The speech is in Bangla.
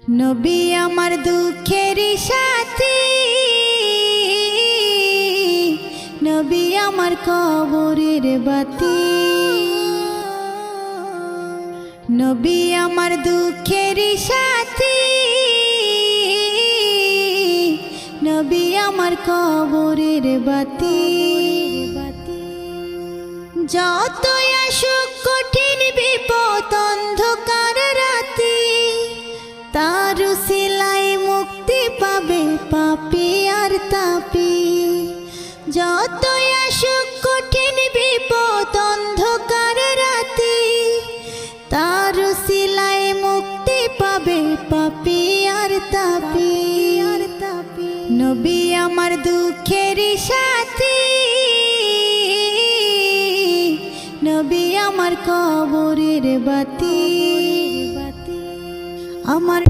নবী আমার দুঃখের সাথী, নবী আমার কবরের বাতি। নবী আমার দুঃখের সাথী, নবী আমার কবরের বাতি। যতই আসুক কঠিন বিপদ অন্ধকার রাতি, তার উসিলায় মুক্তি পাবে পাপী আর তাপী। যতই আসুক কঠিন বিপদ অন্ধকার রাতি, তার উসিলায় মুক্তি পাবে পাপী আর তাপী। নবী আমার দুঃখের সাথী, নবী আমার কবরের বাতি। আমার